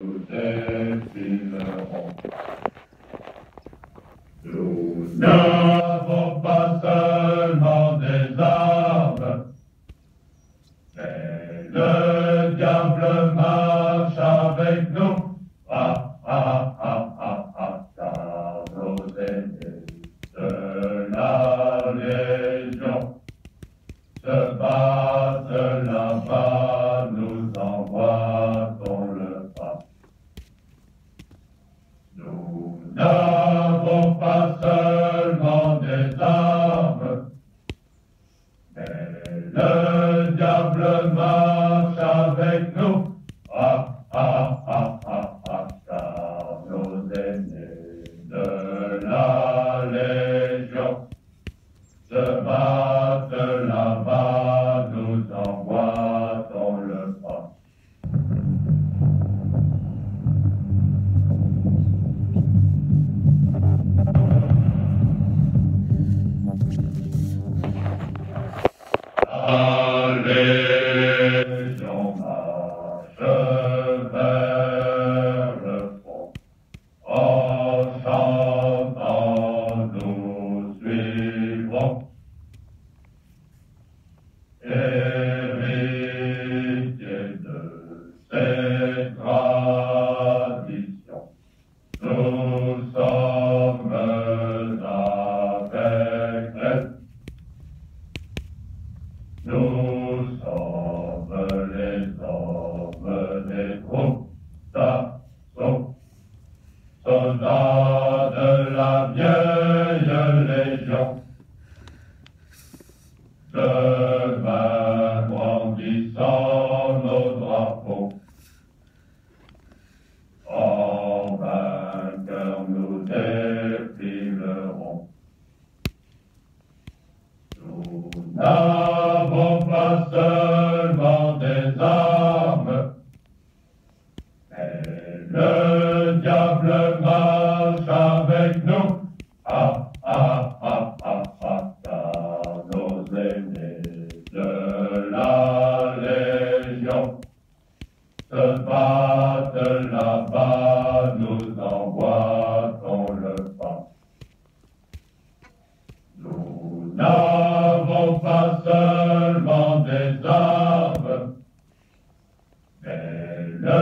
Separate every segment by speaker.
Speaker 1: nous défilerons. Nous n'avons pas seulement des armes, mais le diable marche avec nous. Ah, ah, ah, ah, ah, car nos ennemis de la Légion se battent là-bas, nous envoyons le pas. Nous n'avons pas seulement des armes, mais le diable marche avec nous. Ah, ah, ah, ah, ah, car nos ennemis de la Légion se battent là-bas, nous envoyons le pas. La Légion marche vers le fond, en chantant nous suivrons. Héritiers de ces traditions, nous sommes avec elles. Nous sommes les hommes des troupes d'assaut, soldats de la vieille Légion. Demain grandissant nos drapeaux, en vainqueur nous défilerons. Nous n'avons pas seulement des armes, mais le diable marche avec nous. Ah, ah, ah, ah, ah, car nos ennemis de la Légion se battent là-bas, nous envoyons le pas. Nous n'avons pas seulement des armes, mais le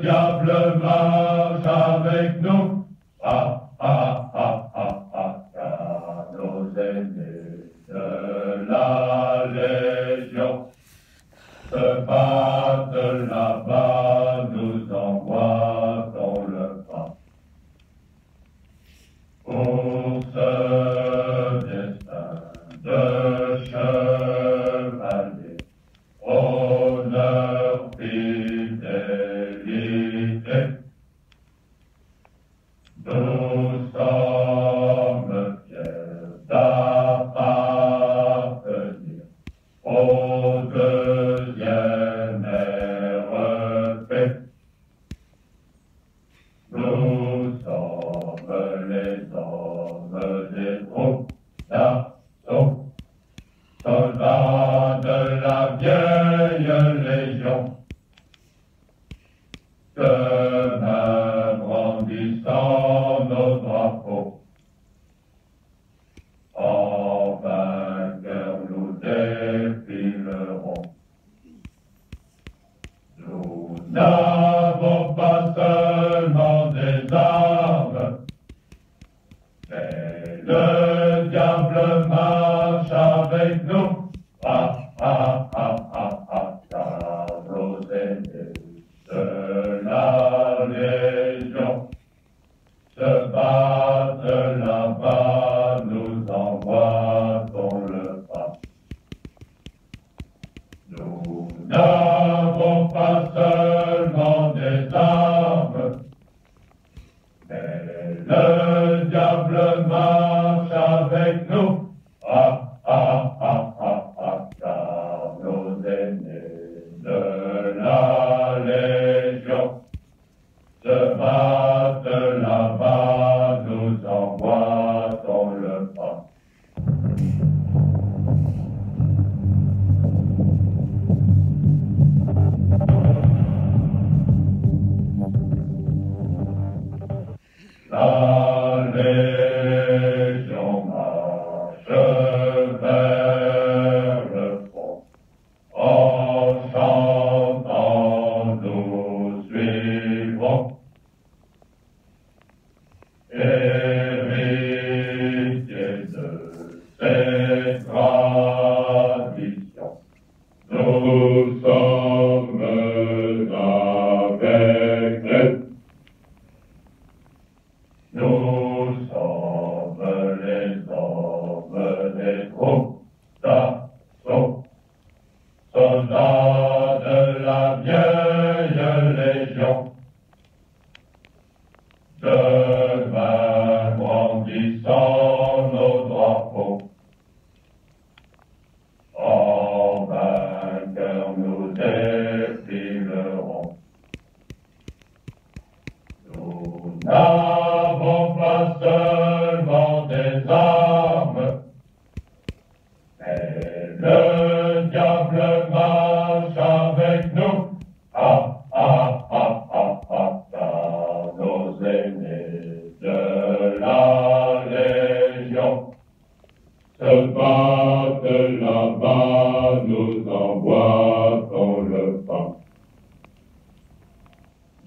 Speaker 1: diable marche avec nous. Ah, ah, ah, ah, ah, car nos ennemis de la Légion se battent là-bas, nous envoyons le pas. Pour ce destin de chevalier, honneur, fidélité, nous sommes fiers d'appartenir au deuxième RP. Nous sommes les hommes des troupes d'assaut, soldats de la vieille Légion. Demain grandissant nos drapeaux, en vainqueur nous défilerons. Nous n'avons pas seulement des armes, mais le diable marche avec nous. Ah, ah, ah, ah, ah, car nos ennemis de la Légion se battent là-bas, nous envoyons le pas. Nous n'avons pas seulement des armes, mais le diable marche avec nous. Ah, ah, ah, ah, ah, car nos ennemis de la Légion se battent là-bas, nous envoyons le pas. La Légion marche vers le front, en chantant nous suivrons. Héritiers de ces traditions, nous sommes avec elle. Nous sommes les hommes des troupes d'assaut, soldats de la vieille Légion. Demain grandissant nos drapeaux, en vainqueur nous défilerons. Nous n'avons pas seulement des armes, mais le diable marche avec nous. Ah, ah, ah, ah, ah, ah, nos aînés de la Légion se battent là-bas, nous emboîtons le pas.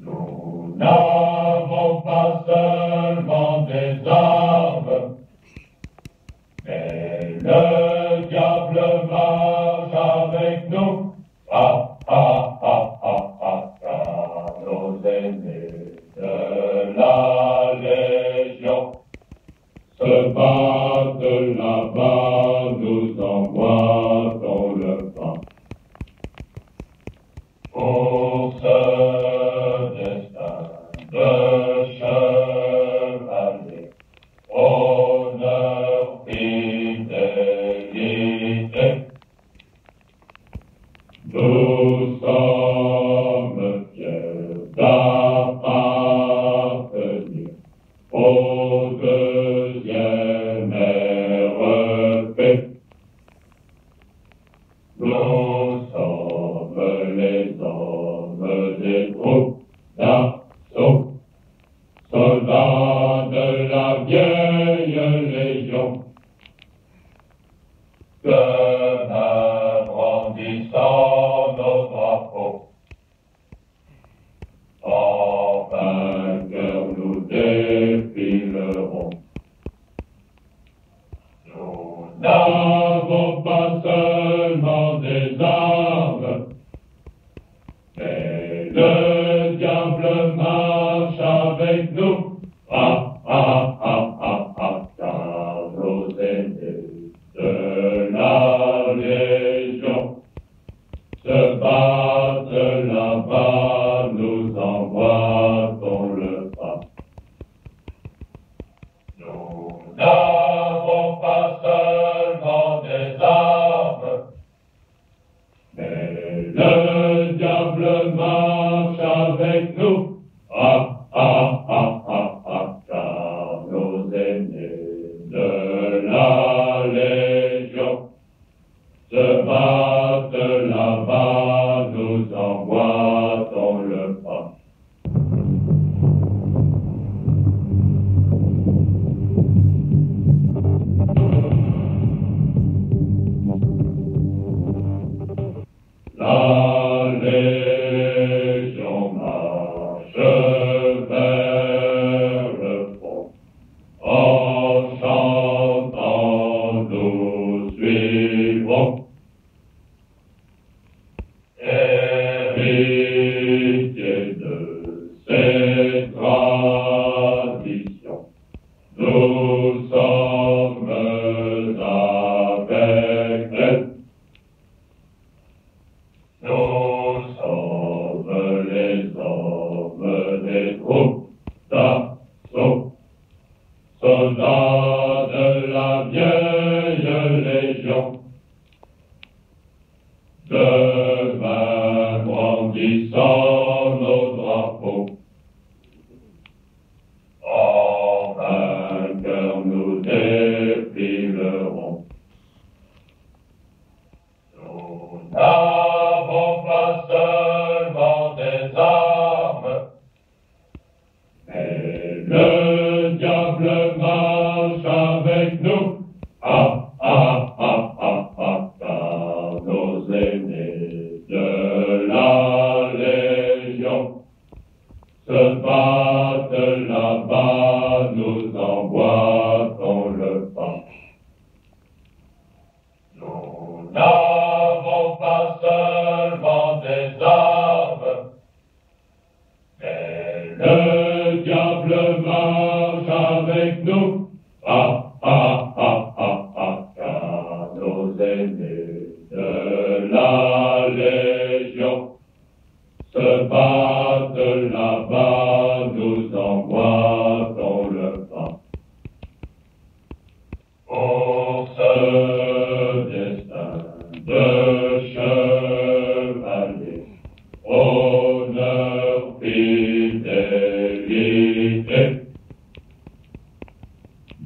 Speaker 1: Nous n'avons pas seulement des armes, mais le diable marche avec nous. Ah, ah, ah, ah, ah, ah, nos aînés de la Légion se battent là-bas, nous emboîtons le pas. Pour ce destin de chevalier, honneur, fidélité, nous sommes fiers d'appartenir au deuxième RP. Nous sommes les hommes des troupes d'assaut, soldats de la vieille Légion. Demain brandissant nos drapeaux, en vainqueur nous défilerons. Nous n'avons pas seulement des armes, mais le diable marche avec nous. Ah, ah, ah, ah, ah, car nos aînés de la Légion se battent là-bas, nous emboîtons le pas. Nous n'avons pas seulement des armes, mais le diable marche avec nous. Ah, ah, ah, ah, ah, car nos aînés de la Légion se battent là-bas, nous emboîtons le pas. La Légion marche vers le front, en chantant nous suivrons. Héritiers de ces traditions, nous sommes avec elle. Nous sommes les hommes des troupes d'assaut, soldats de la vieille Légion. Demain grandissant nos drapeaux, en vainqueur nous défilerons. Nous n'avons pas seulement des armes, se battent là-bas, nous emboîtons le pas. Nous n'avons pas seulement des armes, mais le diable marche avec nous. Ah, ah, ah, ah, ah, car nos ennemis de la Légion se battent là-bas, nous emboîtons le pas. Pour ce destin de chevalier, honneur, fidélité,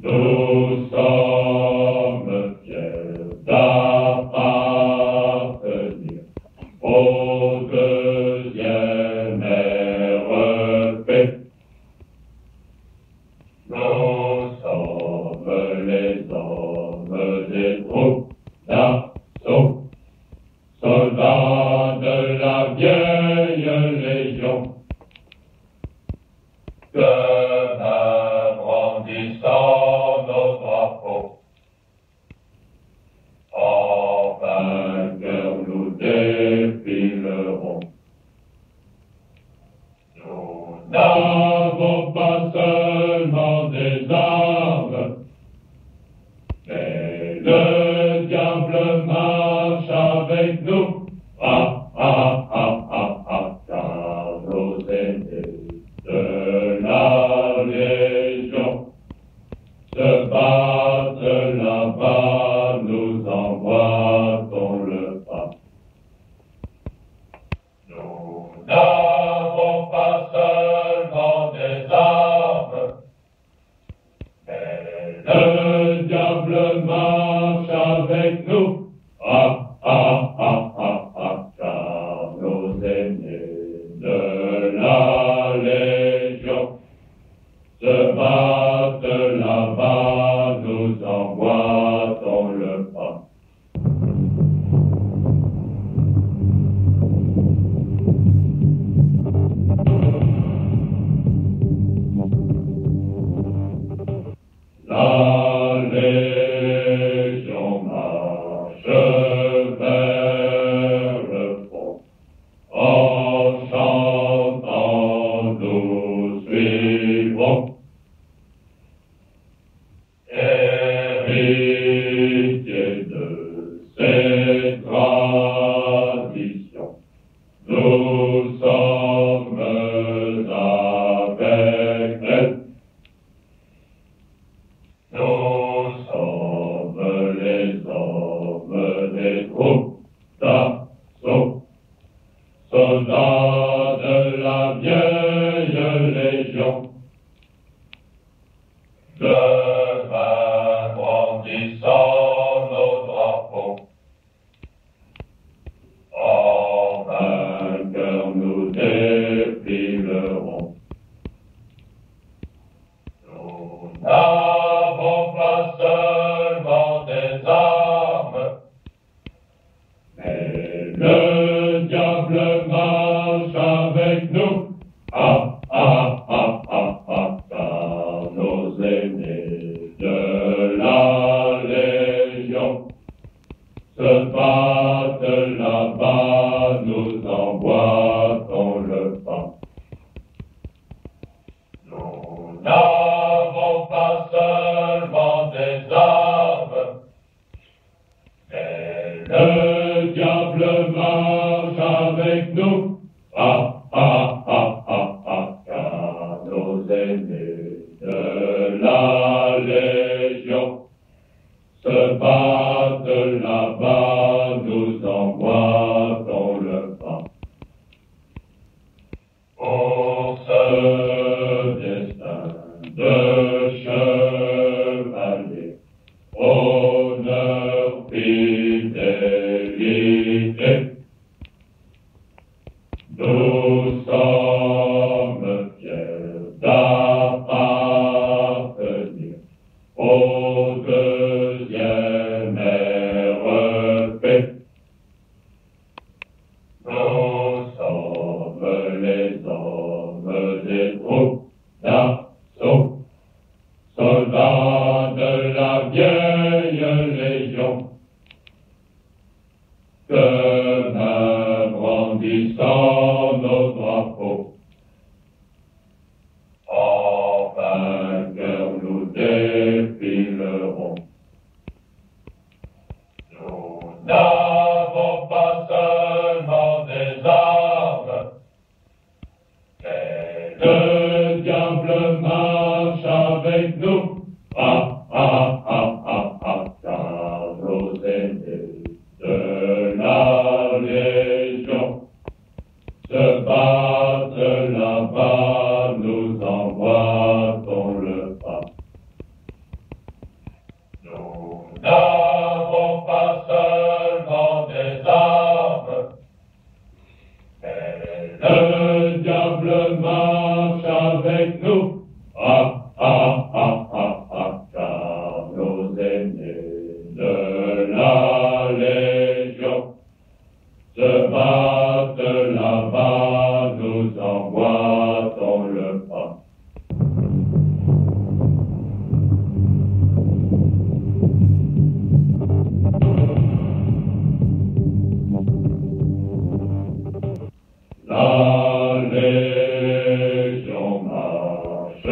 Speaker 1: nous sommes fiers d'appartenir au deuxième RP. Nous sommes les hommes des troupes d'assaut, soldats de la vieille Légion, demain brandissant nos drapeaux. En vainqueur nous défilerons. Nous n'avons pas seulement des armes, mais le diable marche avec nous. Ah, ah, ah, ah, ah, car nos ennemis de la Légion se battent là-bas, nous emboîtons le pas. Nous n'avons pas seulement des armes, mais le diable marche avec nous. Ah, ah, ah, ah, ah, car nos ennemis de la Légion se battent là-bas, nous emboîtons le pas. La Légion marche vers le fond, en chantant nous suivrons. Héritiers de ces traditions, nous sommes avec elles. Nous sommes les hommes des troupes d'assaut, soldats de la vieille Légion, demain brandissant nos drapeaux. En vainqueur nous défilerons. Nous n'avons pas seulement des armes, mais le diable marche avec nous. Ah, ah, ah, ah, ah, car nos ennemis de la Légion se battent là-bas, nous emboîtons le pas. Nous n'avons pas seulement des armes, mais le diable marche avec nous. Ah, ah, ah, ah, ah, car nos ennemis de la Légion se battent là-bas, nous emboîtons le pas. Pour ce destin de chevalier, honneur, fidélité, nous sommes fiers d'appartenir au deuxième RP. Nous sommes les hommes des troupes d'assaut, soldats de la vieille Légion, que main brandissant nos drapeaux, en vainqueur nous défilerons. Nous n'avons pas seulement des armes, mais le diable marche avec nous. Ah, ah, ah, ah, ah, car nos aînés de la Légion se battent là-bas, nous envoie-t-on le pas. Nous n'avons pas seulement des armes, mais le diable marche avec nous. Ah, ah, ah, ah, ah, car nos aînés de la Légion se battent là-bas, nous envoie-t-on le pas. La Légion marche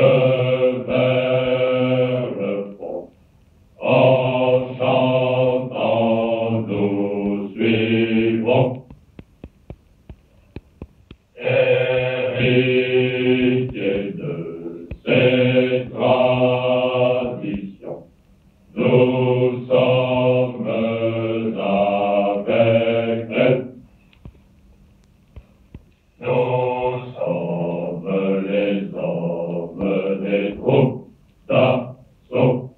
Speaker 1: vers le fond, en chantant nous suivrons. Héritiers de ces traditions, nous sommes avec elles. Nous sommes les hommes des troupes d'assaut,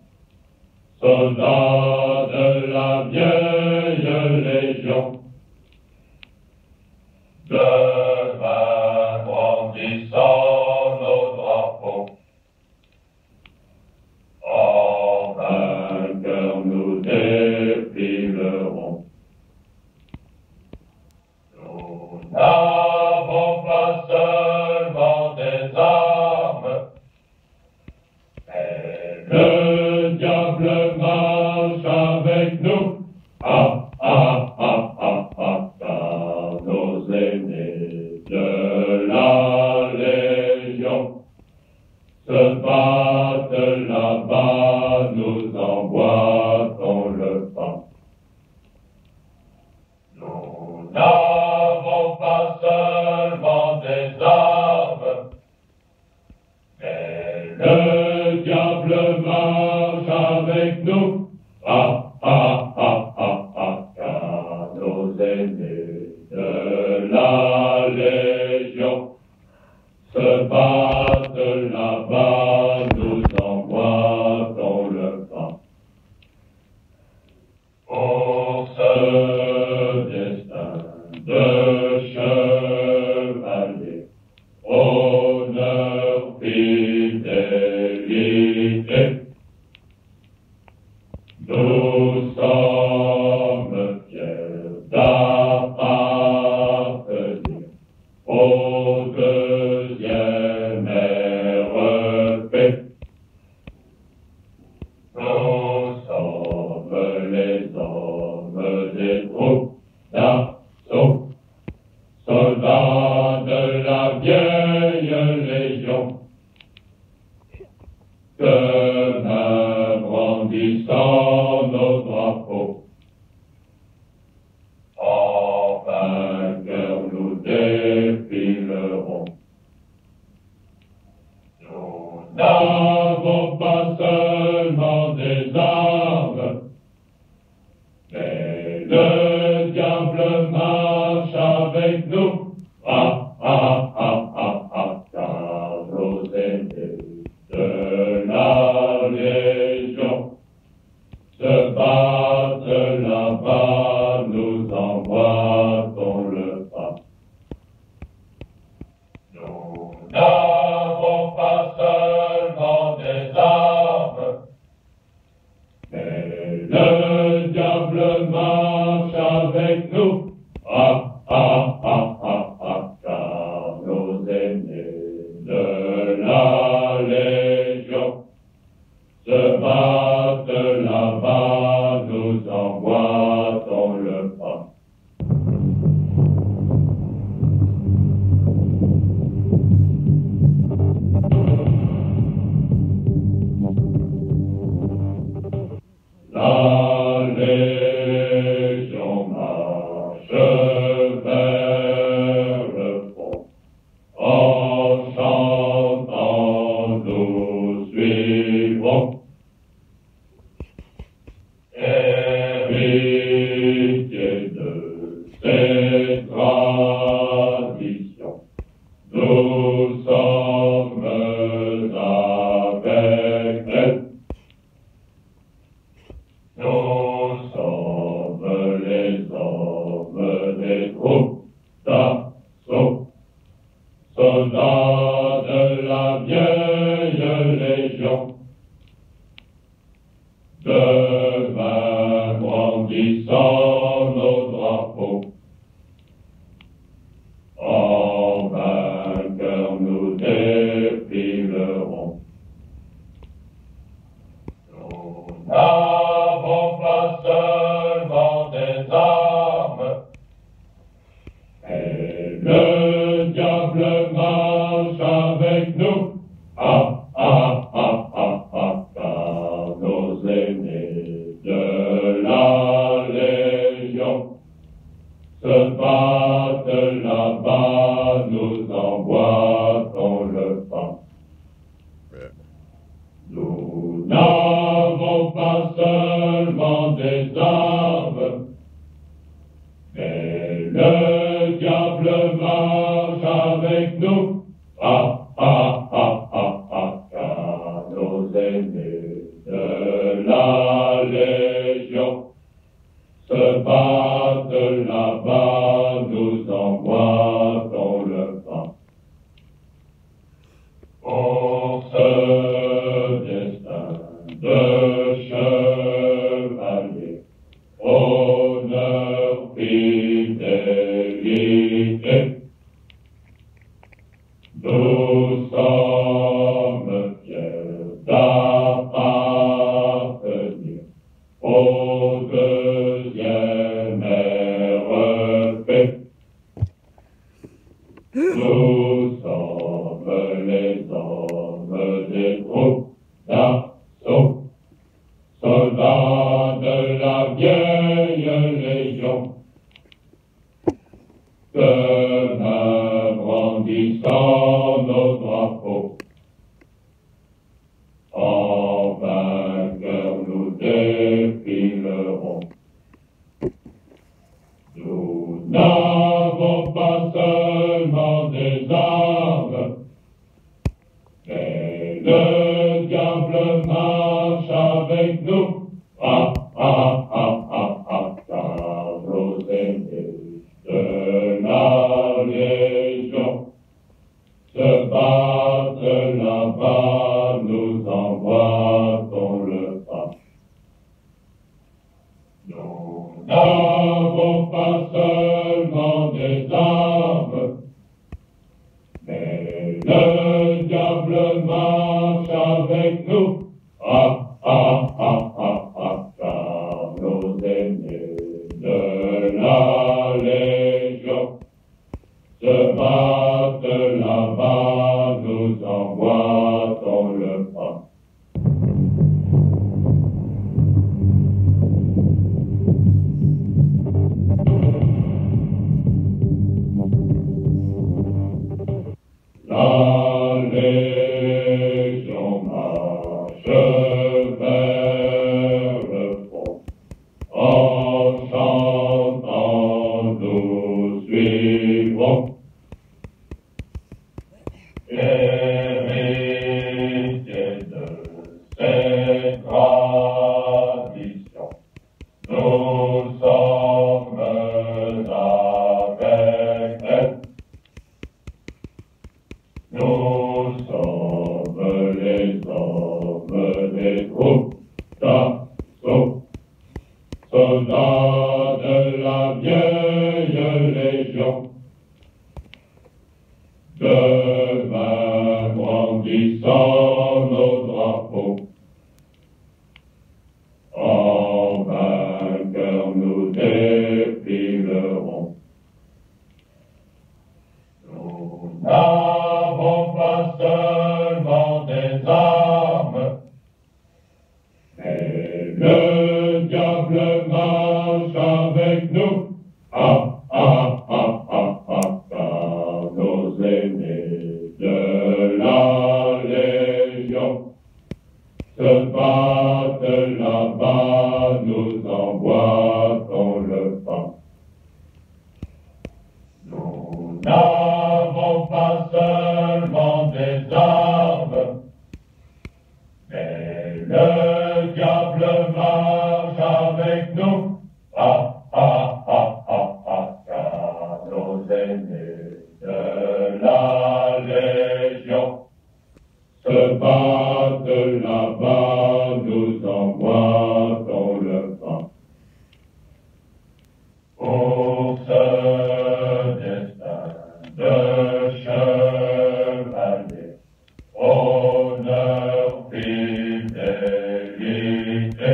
Speaker 1: soldats de la vieille Légion, de main brandissant nos drapeaux, en vainqueur nous défilerons. Nous n'avons pas seulement des armes, mais le diable marche avec nous. Ah, ah, ah, ah, ah, car nos aînés de la Légion se battent là-bas, nous envoie-t-on le pas. Nous n'avons pas seulement des armes, mais le diable marche avec nous. Ah, ah, ah, ah, ah, car nos aînés de la Légion se battent là-bas, nous envoie-t-on le pas. Pour ce destin de chevalier, honneur, fidélité, nous sommes fiers d'appartenir au deuxième RP. Nous sommes les hommes des troupes d'assaut, soldats de la vieille Légion, que main brandissant nos drapeaux, en vainqueur nous défilerons. Nous n'avons pas seulement des armes, mais le diable marche avec nous. Ah, ah, ah, ah, ah, car nos aînés de la Légion se battent là-bas, nous envoie-t-on le pas. Nous n'avons pas seulement des armes, n'avons pas seulement des armes, mais le diable marche avec nous. Ah, ah, ah, ah, ah, car nos ennemis de la Légion se battent là-bas, nous envoient dans le vent. Pour ce destin de chevalier, honneur, fidélité, nous sommes fiers d'appartenir au deuxième RP. Nous sommes les hommes des troupes d'assaut, soldats de la vieille Légion, demain brandissant nos drapeaux. En vainqueur nous défilerons. Nous n'avons pas seulement des armes, mais le diable marche avec nous. Ah, ah, ah, ah, ah, car nos ennemis de la Légion se battent là-bas, nous envoient dans le pas. Nous n'avons pas seulement des armes, mais le diable marche avec nous. Ah, ah, ah, ah, ah, car nos ennemis de la Légion se battent là-bas, nous envoient dans le pas. La Légion marche vers le fond, en chantant nous suivrons. Héritiers de ces traditions, nous sommes avec elle. Nous sommes les hommes des troupes d'assaut, soldats de la vieille Légion, demain brandissant nos drapeaux. En vainqueur nous défilerons. Nous n'avons pas seulement des armes, mais le diable marche avec nous. Ah, ah, ah, ah, ah, car nos ennemis de la Légion se battent là-bas, nous envoient dans le pas. Nous n'avons pas seulement des armes, mais le diable marche avec nous. Ah, ah, ah, ah, ah, car nos ennemis de la Légion se battent là-bas, nous envoient dans le pas. Pour ce destin de chevalier, honneur, fidélité,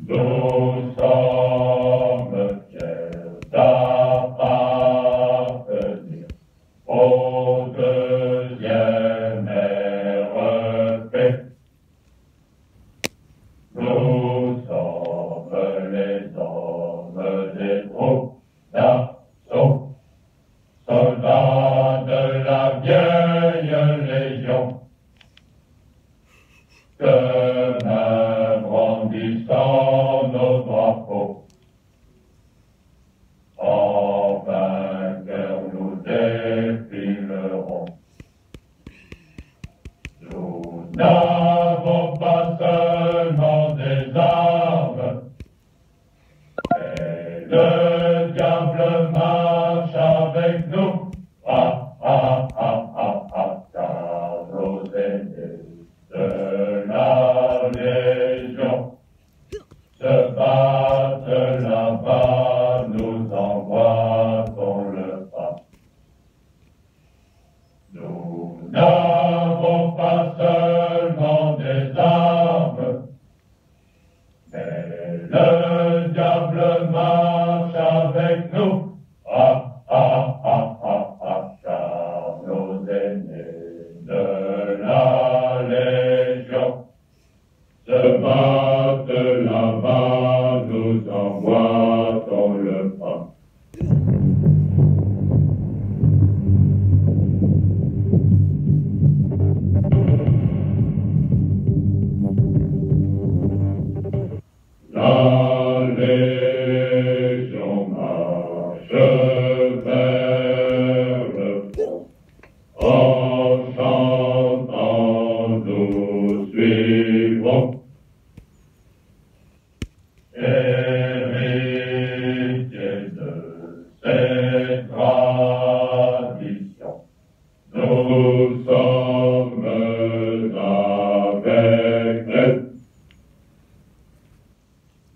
Speaker 1: nous sommes fiers d'appartenir au deuxième RP. Nous sommes les hommes des troupes d'assaut, soldats de la vieille Légion, Demain brandissant nos drapeaux, en vainqueur nous défilerons. Nous n'avons pas seulement des armes, mais le diable marche avec nous. Ah, ah, ah, ah, ah, car nos ennemis de la Légion se battent là-bas, nous embrassons le pas. Nous n'avons pas seulement des armes, mais le diable marche avec nous. Ah, ah, ah, ah, ah, car nos ennemis de la Légion se battent là-bas, nous embrassons le pas. La Légion marche vers le front, en chantant nous suivrons. Héritiers de cette tradition, nous sommes avec elle.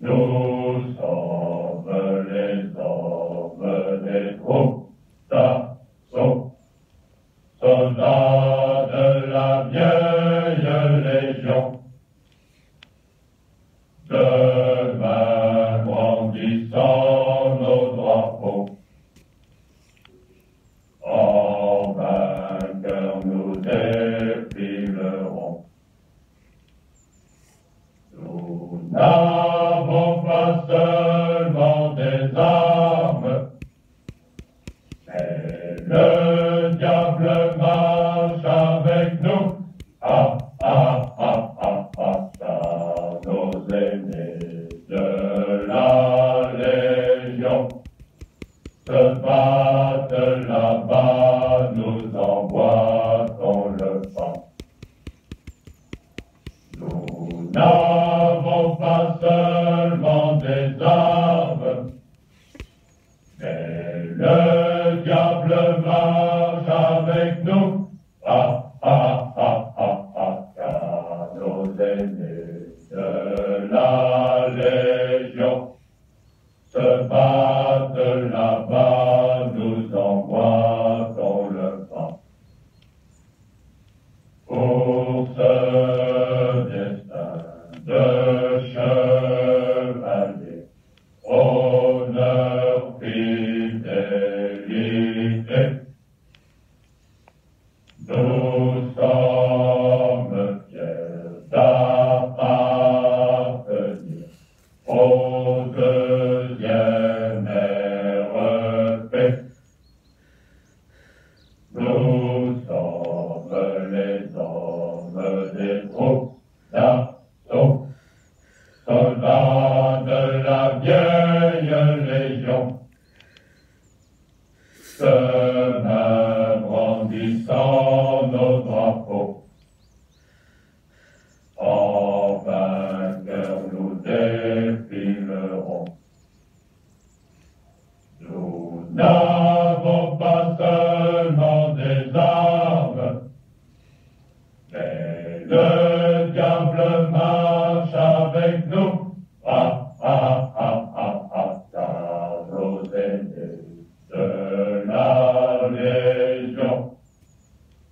Speaker 1: Nous sommes les hommes des troupes d'assaut, soldats de la vieille Légion. Demain brandissant nos drapeaux, en vainqueur nous défilerons. Nous n'avons pas seulement des armes, mais le diable marche avec nous. Ah, ah, ah, ah, ah, car nos ennemis de la Légion se battent là-bas, nous embrassons le pas. Nous n'avons pas seulement des armes, mais le diable marche avec nous. Ah, ah, ah, ah, ah, car nos ennemis de la Légion se battent là-bas, nous embrassons le pas. Pour ce destin de chevalier, honneur, fidélité, nous sommes fiers d'appartenir au deuxième RP. Nous sommes les hommes des troupes d'assaut, soldats de la vieille Légion. Demain brandissant nos drapeaux, en vainqueur nous défilerons. Nous n'avons pas seulement des armes, mais le diable marche avec nous. Ah, ah, ah, ah, ah, car nos ennemis de la Légion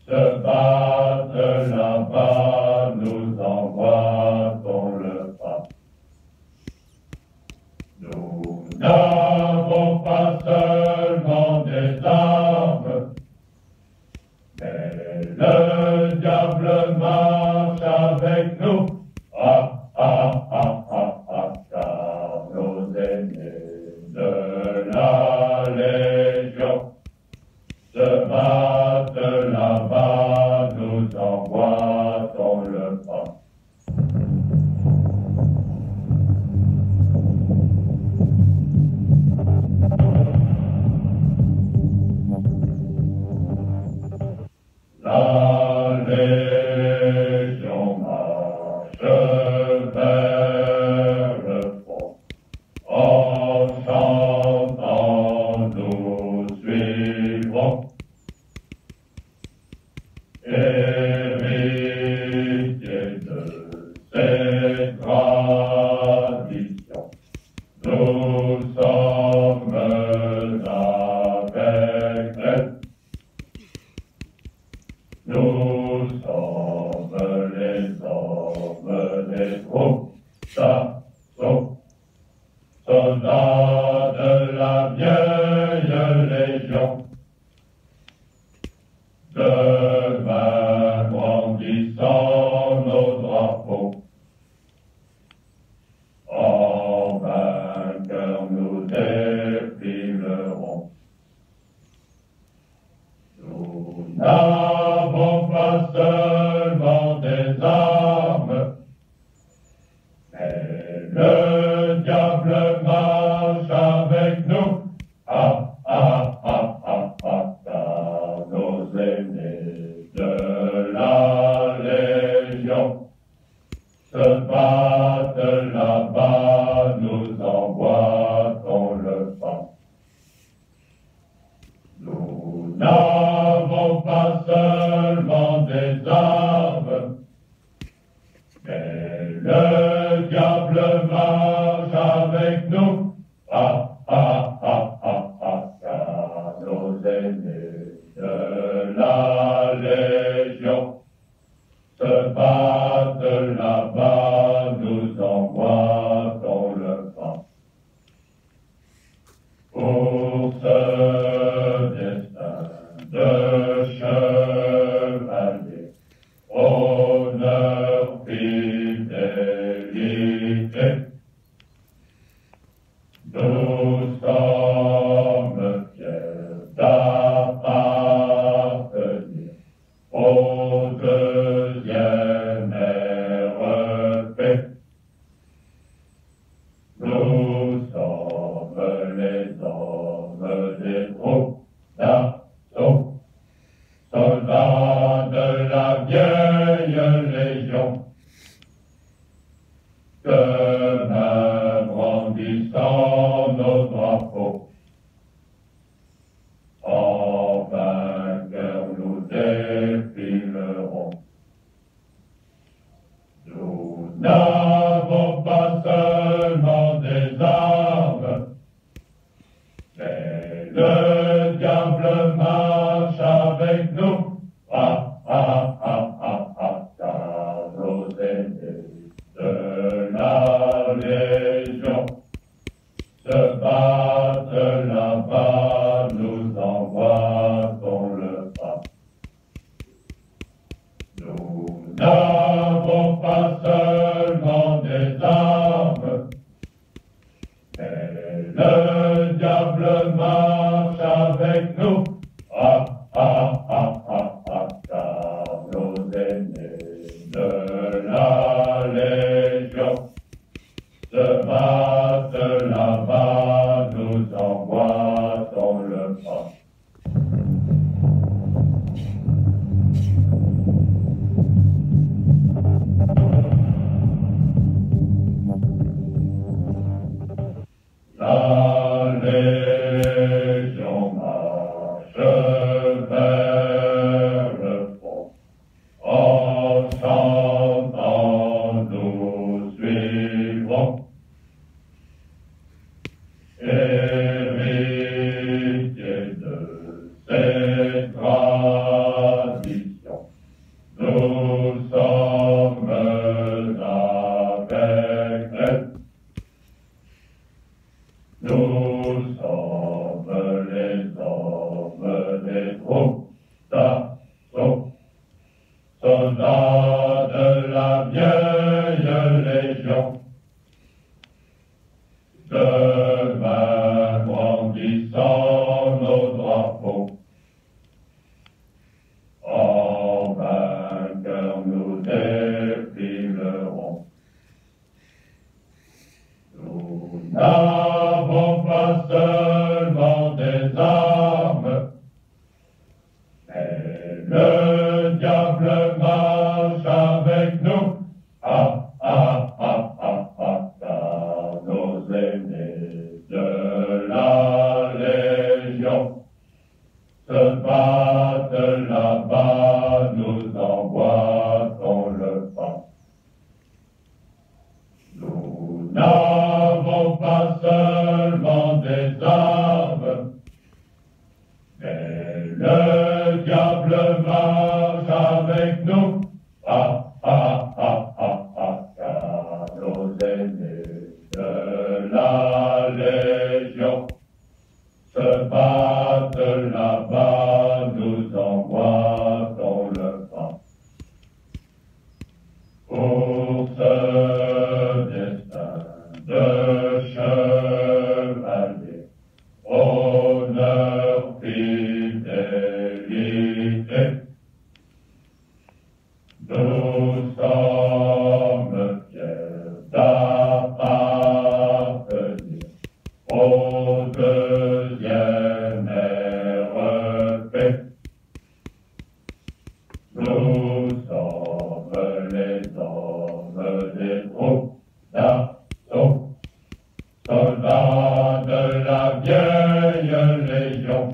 Speaker 1: se battent là-bas, nous embrassons le pas. Nous n'avons pas seulement des armes, mais le diable marche avec nous. Ah, ah, ah, ah, ah, car nos ennemis de la Légion se battent là-bas, nous embrassons le pas. La Légion marche vers le front, en chantant nous suivrons. Héritiers de ces traditions, nous sommes avec elle. Nous sommes les hommes des troupes d'assaut, soldats de la vieille Légion. Demain grandissant nos drapeaux, en vainqueur nous défilerons. Nous n'avons pas seulement des armes, mais le diable marche avec nous. Ah, ah, ah, ah, ah, car nos aînés de la Légion se battent là-bas, nous emboîtons le pas. Nous n'avons pas seulement des armes, mais le diable marche avec nous. Ah, ah, ah, ah, ah, car nos aînés de la Légion se battent là-bas, nous emboîtons le pas. Pour ce destin de chevalier, honneur, fidélité, nous sommes fiers d'appartenir au deuxième RP. Nous sommes les hommes des troupes d'assaut, soldats de la vieille Légion. Demain brandissant nos drapeaux, en vainqueur nous défilerons. Nous n'avons pas seulement des armes, mais le diable marche avec nous. Ah, ah, ah, ah, ah, car nos aînés de la Légion se battent là-bas, nous emboîtons le pas. Nous n'avons pas seulement des armes, mais le diable marche avec nous. Ah, ah, ah, ah, ah, car nos aînés de la Légion se battent là-bas, nous emboîtons le pas. La Légion marche vers le front, en chantant nous suivrons. Héritiers de ces traditions, nous sommes avec elle. Nous sommes les hommes des troupes d'assaut, soldats de la vieille Légion. Demain grandissant nos drapeaux, en vainqueur nous défilerons. Nous n'avons pas seulement des armes, mais le diable marche avec nous. Ah, ah, ah, ah, ah, ah, nos aînés de la Légion se battent là-bas, nous emboîtons le pas. Nous n'avons pas seulement des armes, mais le diable marche avec nous. Ah, ah, ah, ah, ah, car nos aînés de la Légion se battent là-bas, nous emboîtons le pas. Pour ce destin de chevalier, honneur, fidélité, nous sommes fiers d'appartenir au deuxième RP. Nous sommes les hommes des troupes d'assaut, soldats de la vieille Légion,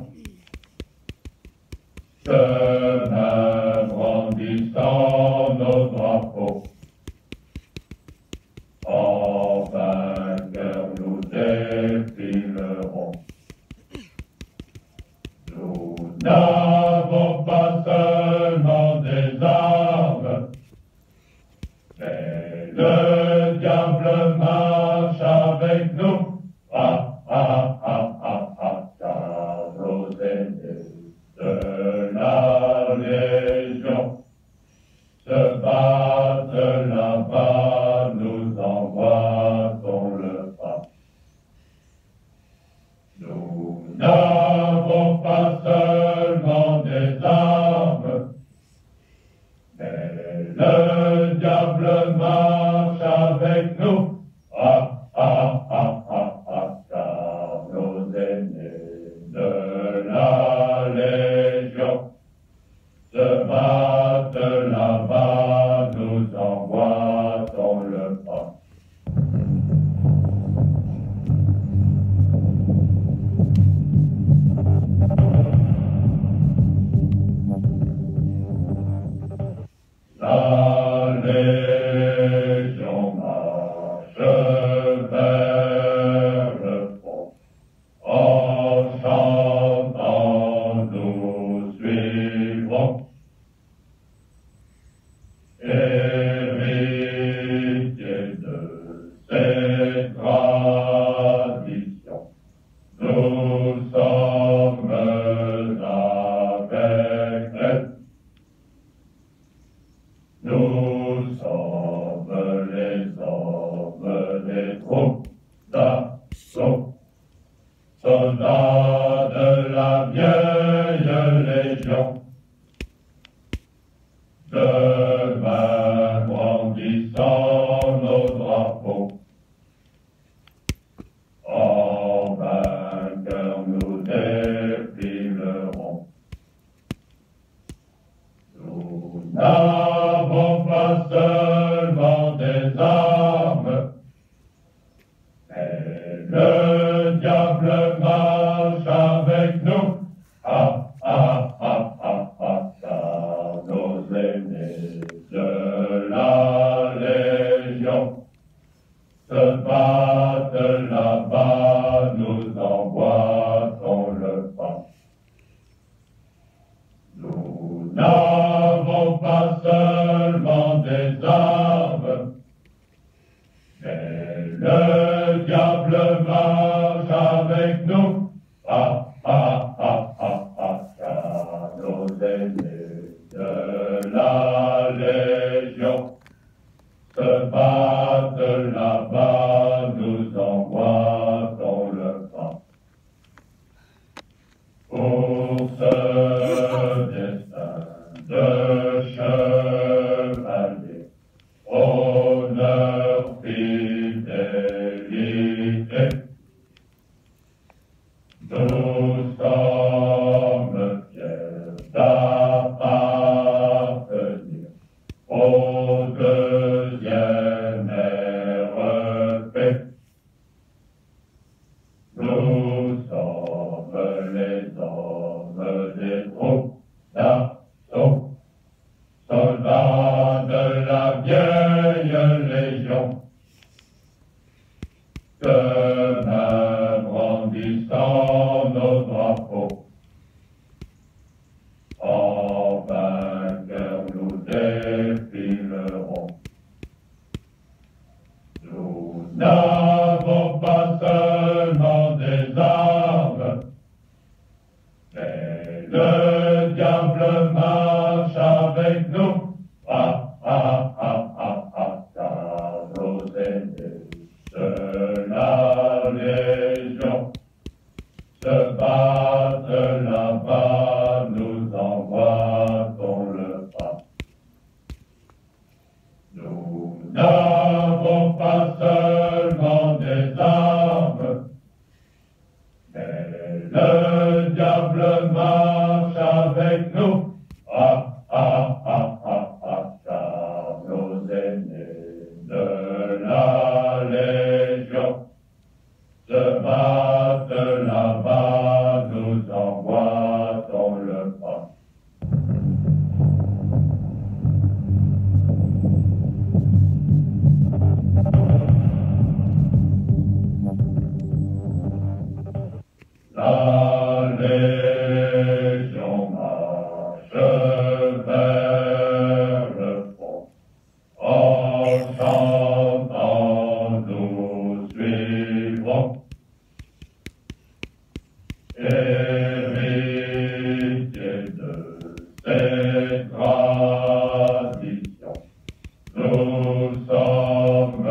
Speaker 1: demain brandissant nos drapeaux. En vainqueur nous défilerons. Nous n'avons pas seulement des armes, mais le diable marche avec nous. Ah, ah, ah, ah, ah, car nos aînés de la Légion se battent là-bas, nous emboîtons le pas. Nous n'avons pas seulement des armes, mais le diable marche avec nous. Ah, ah, ah, ah, ah, car nos aînés de la Légion se battent là-bas, nous emboîtons le pas. La Légion marche vers le fond, en chantant nous suivrons. Héritiers de ces traditions, nous sommes avec elles. Nous sommes les hommes des troupes d'assaut, soldats de la vieille Légion, demain brandissant nos drapeaux. En vainqueur nous défilerons. Nous n'avons pas seulement des armes, mais le diable marche avec nous. Ah, ah, ah, ah, ah, car nos aînés de la Légion se battent là-bas, nous emboîtons le pas. Nous n'avons pas seulement des armes, mais le diable marche avec nous. Ah, ah, ah, ah, ah, car nos aînés de la Légion se battent là-bas, nous emboîtons le pas. Pour ce destin de chevalier, honneur, fidélité, nous sommes fiers d'appartenir soldats de la vieille Légion, demain brandissant nos drapeaux, en vainqueur nous défilerons. Nous n'avons pas seulement des armes, mais le diable marche avec nous. Ah, ah, ah, ah, ah, car nos ennemis de la Légion se battent là-bas, nous envoie-t-on le pas. Nous n'avons pas seulement des armes, mais le diable marche avec nous. Ah, ah, ah, ah, ah, car nos ennemis de la Légion se battent là-bas, nous envoie-t-on le pas. La Légion marche vers le fond, en chantant nous suivrons. Héritiers de ces traditions, nous sommes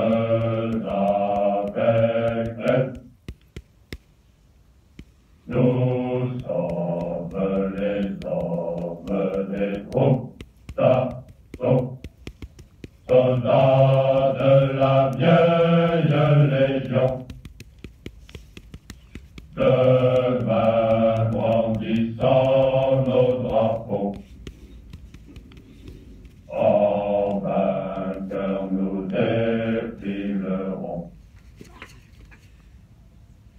Speaker 1: avec elles. Nous sommes les hommes des troupes d'assaut, soldats de la vieille Légion, demain brandissant nos drapeaux, en vainqueur nous défilerons.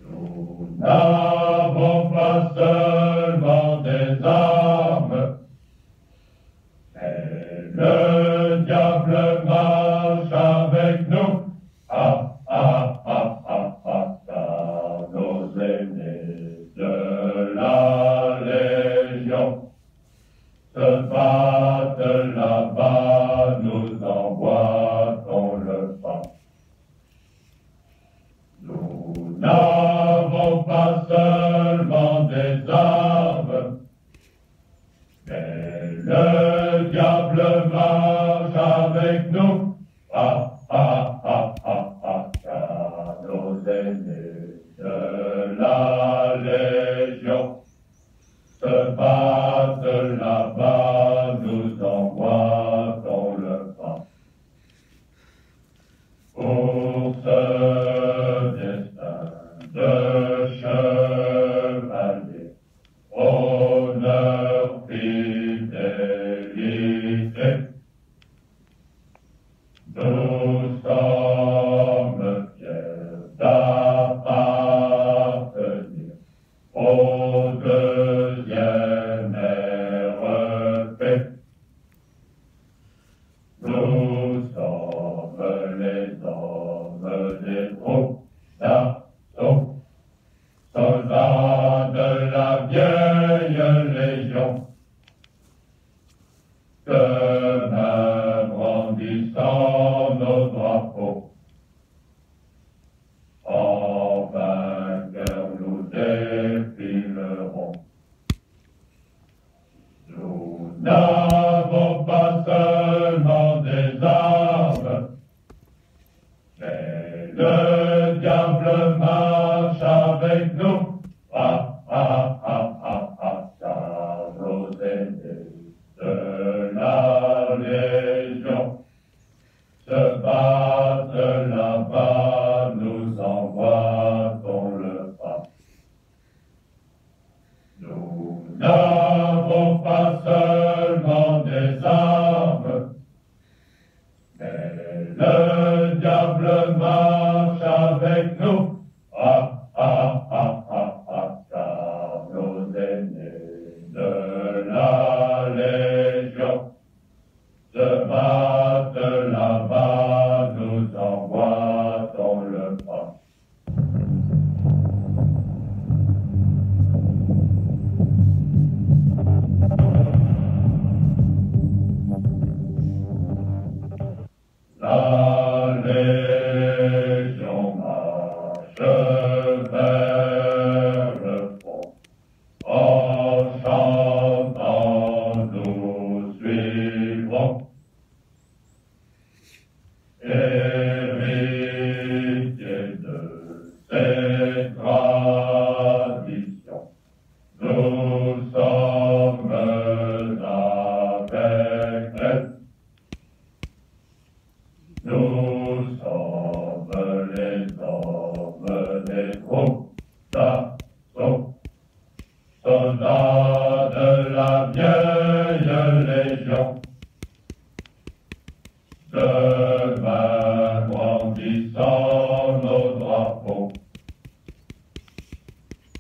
Speaker 1: Nous n'avons pas seulement des armes, mais le diable marche avec nous. Ah, ah, ah, ah, ah, car nos ennemis de la Légion se battent là-bas, nous envoie-t-on le pas. Nous n'avons pas seulement des armes, mais le diable marche avec nous. Ah, ah, ah, ah, ah, car nos ennemis de la Légion se battent là-bas, nous envoie-t-on le pas. Pour ce destin de chevalier, honneur, fidélité, nous sommes fiers d'appartenir au deuxième RP. Nous sommes les hommes des troupes d'assaut, soldats de la vieille Légion, demain brandissant nos drapeaux, en vainqueur nous défilerons. Nous n'avons pas seulement des armes, mais le diable marche avec nous. Ah, ah, ah, ah, ah, car nos ennemis de la Légion se battent là-bas, nous envoie-t-on le pas. Nous n'avons pas seulement des armes, mais le diable marche avec nous. Ah, ah, ah, ah, ah, car nos ennemis de la Légion se battent là-bas, nous envoie-t-on le pas. La Légion marche vers le front, en chantant nous suivrons. Héritiers de ces traditions, nous sommes avec elles. Nous sommes les hommes des troupes d'assaut, soldats de la vieille Légion. Demain grandissant nos drapeaux,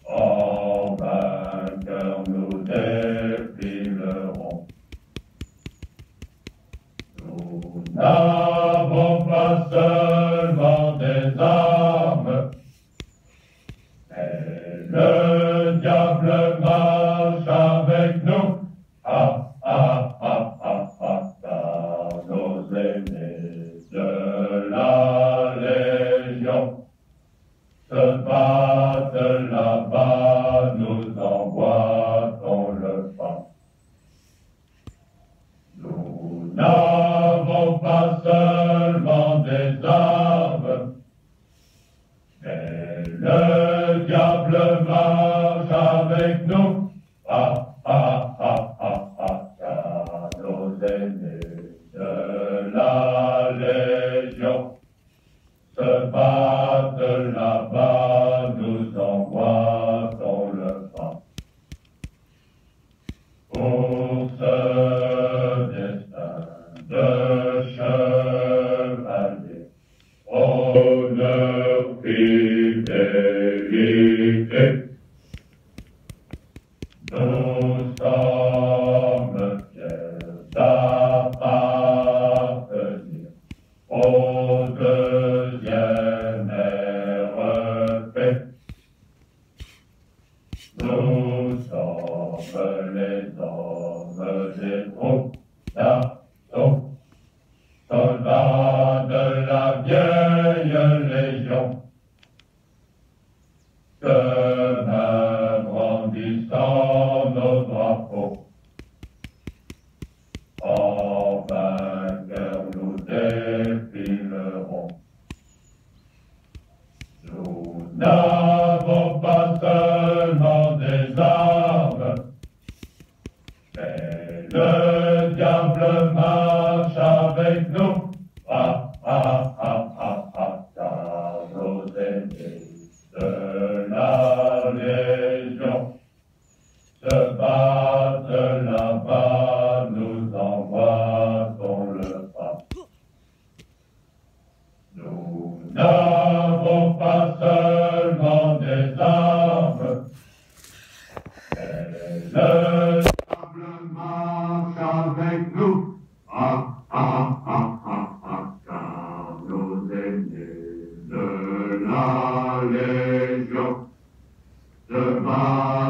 Speaker 1: en vainqueur nous défilerons. Nous n'avons pas seulement des armes, mais le diable marche avec nous. Ah, ah, ah, ah, ah, car nos aînés de la Légion se battent là-bas, nous envoie-t-on le pas. Nous n'avons pas seulement des armes, mais le diable marche avec nous. Ah, ah, ah, ah, ah, car nos aînés de la Légion se battent là-bas, nous envoie-t-on le pas. Pour ce destin de chevalier, honneur, fidélité, nous sommes fiers d'appartenir au deuxième RP. Nous sommes les hommes des troupes d'assaut, soldats de la vieille Légion. Demain grandissant nos drapeaux, en vainqueur nous défilerons. Nous n'avons pas seulement des armes, mais le diable marche avec nous. Ah, ah, ah, ah, ah, car nos aînés de la Légion se battent là-bas, nous envoie-t-on le pas. Nous n'avons pas seulement des armes, mais le diable marche avec nous. Ah, ah, ah, ah, ah, car nos aînés de la Légion se battent